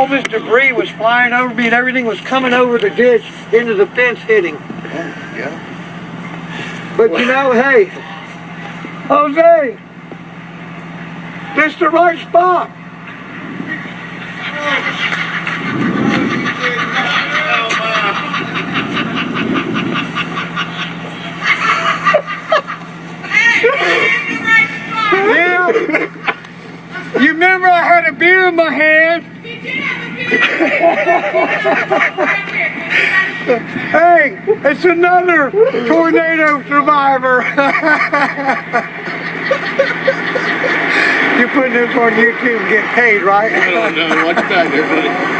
all this debris was flying over me and everything was coming over the ditch into the fence hitting. Yeah. But you know, hey, Jose, this is the right spot. Yeah. You remember I had a beer in my hand? Hey, it's another tornado survivor. You're putting this on YouTube and get paid, right? I don't know. Watch back there, buddy.